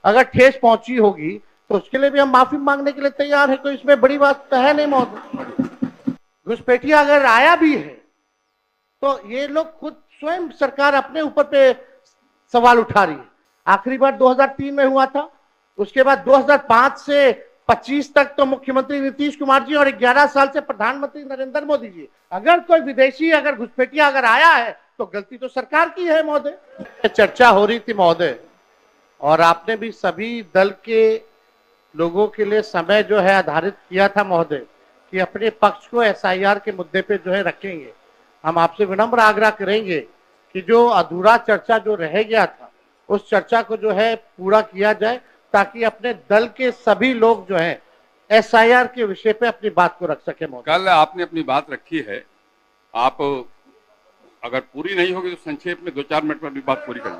अगर ठेस पहुंची होगी तो उसके लिए भी हम माफी मांगने के लिए तैयार है, कोई इसमें बड़ी बात तो है नहीं महोदय। घुसपैठिया अगर आया भी है तो ये लोग खुद स्वयं सरकार अपने ऊपर पे सवाल उठा रही है। आखिरी बार 2003 में हुआ था, उसके बाद 2005 से 25 तक तो मुख्यमंत्री नीतीश कुमार जी और 11 साल से प्रधानमंत्री नरेंद्र मोदी जी। अगर कोई विदेशी अगर घुसपैठिया अगर आया है तो गलती तो सरकार की है महोदय। चर्चा हो रही थी महोदय, और आपने भी सभी दल के लोगों के लिए समय जो है आधारित किया था महोदय कि अपने पक्ष को एसआईआर के मुद्दे पे जो है रखेंगे। हम आपसे विनम्र आग्रह करेंगे कि जो अधूरा चर्चा जो रह गया था उस चर्चा को जो है पूरा किया जाए, ताकि अपने दल के सभी लोग जो हैं एसआईआर के विषय पे अपनी बात को रख सके महोदय। कल आपने अपनी बात रखी है, आप अगर पूरी नहीं होगी तो संक्षेप में 2-4 मिनट में अपनी बात पूरी करें।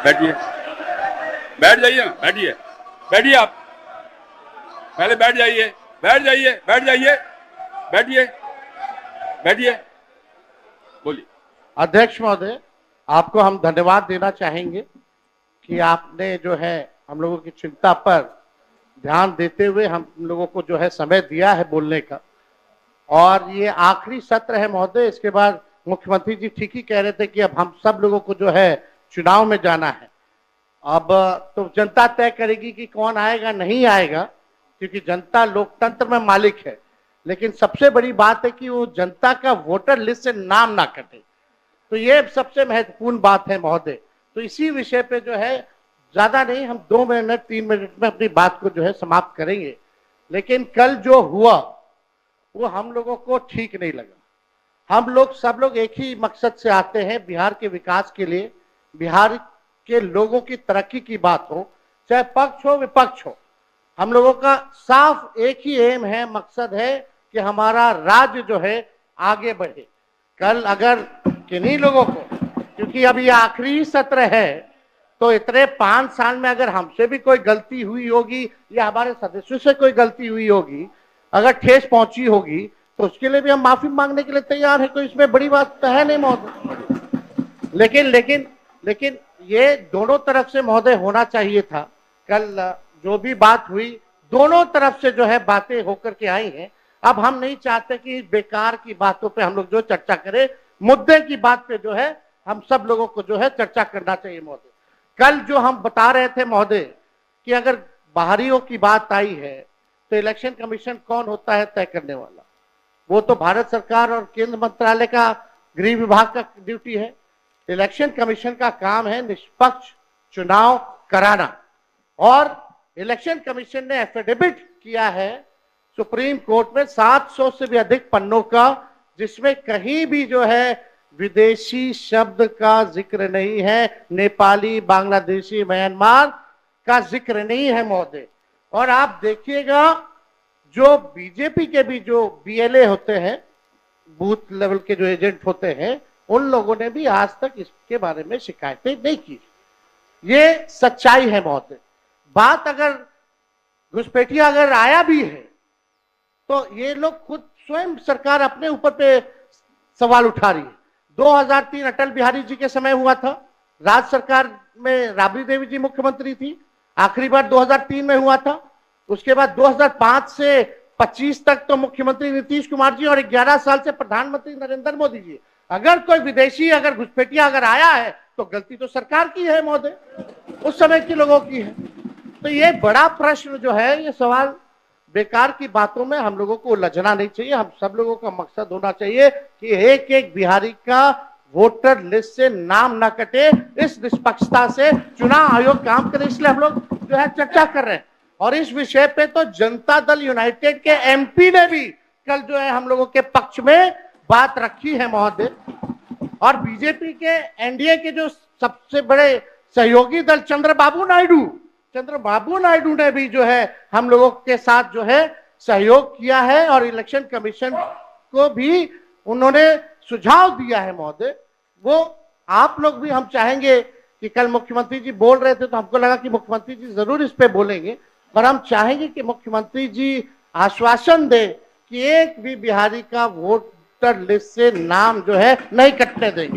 बैठिए, बैठ जाइए, बैठिए, बैठिए, आप पहले बैठ जाइए, बैठ जाइए, बैठ जाइए, बैठिए, बैठिए, बोलिए। अध्यक्ष महोदय, आपको हम धन्यवाद देना चाहेंगे कि आपने जो है हम लोगों की चिंता पर ध्यान देते हुए हम लोगों को जो है समय दिया है बोलने का। और ये आखिरी सत्र है महोदय, इसके बाद मुख्यमंत्री जी ठीक ही कह रहे थे कि अब हम सब लोगों को जो है चुनाव में जाना है। अब तो जनता तय करेगी कि कौन आएगा नहीं आएगा, क्योंकि जनता लोकतंत्र में मालिक है। लेकिन सबसे बड़ी बात है कि वो जनता का वोटर लिस्ट से नाम ना कटे, तो ये सबसे महत्वपूर्ण बात है महोदय। तो इसी विषय पे जो है ज्यादा नहीं, हम 2 मिनट 3 मिनट में अपनी बात को जो है समाप्त करेंगे। लेकिन कल जो हुआ वो हम लोगों को ठीक नहीं लगा। हम लोग सब लोग एक ही मकसद से आते हैं, बिहार के विकास के लिए, बिहार के लोगों की तरक्की की बात हो, चाहे पक्ष हो विपक्ष हो। हम लोगों का साफ एक ही एम है, मकसद है कि हमारा राज्य जो है आगे बढ़े। कल अगर किन्हीं लोगों को, क्योंकि अब ये आखिरी सत्र है, तो इतने 5 साल में अगर हमसे भी कोई गलती हुई होगी या हमारे सदस्यों से कोई गलती हुई होगी, अगर ठेस पहुंची होगी तो उसके लिए भी हम माफी मांगने के लिए तैयार है, कोई इसमें बड़ी बात तो है नहीं महोदय। लेकिन लेकिन लेकिन ये दोनों तरफ से महोदय होना चाहिए था। कल जो भी बात हुई दोनों तरफ से जो है बातें होकर के आई हैं। अब हम नहीं चाहते कि बेकार की बातों पे हम लोग जो चर्चा करें, मुद्दे की बात पे जो है हम सब लोगों को जो है चर्चा करना चाहिए महोदय। कल जो हम बता रहे थे महोदय कि अगर बाहरियों की बात आई है तो इलेक्शन कमीशन कौन होता है तय करने वाला, वो तो भारत सरकार और केंद्र मंत्रालय का गृह विभाग का ड्यूटी है। इलेक्शन कमीशन का काम है निष्पक्ष चुनाव कराना, और इलेक्शन कमीशन ने एफिडेविट किया है सुप्रीम कोर्ट में 700 से भी अधिक पन्नों का, जिसमें कहीं भी जो है विदेशी शब्द का जिक्र नहीं है, नेपाली, बांग्लादेशी, म्यांमार का जिक्र नहीं है महोदय। और आप देखिएगा जो बीजेपी के भी जो बीएलए होते हैं, बूथ लेवल के जो एजेंट होते हैं, उन लोगों ने भी आज तक इसके बारे में शिकायतें नहीं की। ये सच्चाई है महोदय। बात अगर घुसपैठिया अगर आया भी है तो ये लोग खुद स्वयं सरकार अपने ऊपर पे सवाल उठा रही है। 2003 अटल बिहारी जी के समय हुआ था, राज्य सरकार में राबड़ी देवी जी मुख्यमंत्री थी, आखिरी बार 2003 में हुआ था। उसके बाद 2005 से 25 तक तो मुख्यमंत्री नीतीश कुमार जी और 11 साल से प्रधानमंत्री नरेंद्र मोदी जी। अगर कोई विदेशी अगर घुसपैठिया अगर आया है तो गलती तो सरकार की है महोदय, उस समय के लोगों की है। तो ये बड़ा प्रश्न जो है, ये सवाल बेकार की बातों में हम लोगों को उलझना नहीं चाहिए। हम सब लोगों का मकसद होना चाहिए कि एक एक बिहारी का वोटर लिस्ट से नाम ना कटे। इस निष्पक्षता से चुनाव आयोग काम करे, इसलिए हम लोग जो है चर्चा कर रहे हैं। और इस विषय पे तो जनता दल यूनाइटेड के एमपी ने भी कल जो है हम लोगों के पक्ष में बात रखी है महोदय। और बीजेपी के एनडीए के जो सबसे बड़े सहयोगी दल चंद्रबाबू नायडू ने भी जो है हम लोगों के साथ जो है सहयोग किया है, और इलेक्शन कमीशन को भी उन्होंने सुझाव दिया है महोदय। वो आप लोग भी, हम चाहेंगे कि कल मुख्यमंत्री जी बोल रहे थे तो हमको लगा कि मुख्यमंत्री जी जरूर इस पे बोलेंगे, पर हम चाहेंगे कि मुख्यमंत्री जी आश्वासन दे कि एक भी बिहारी का वोटर लिस्ट से नाम जो है नहीं कटने देंगे।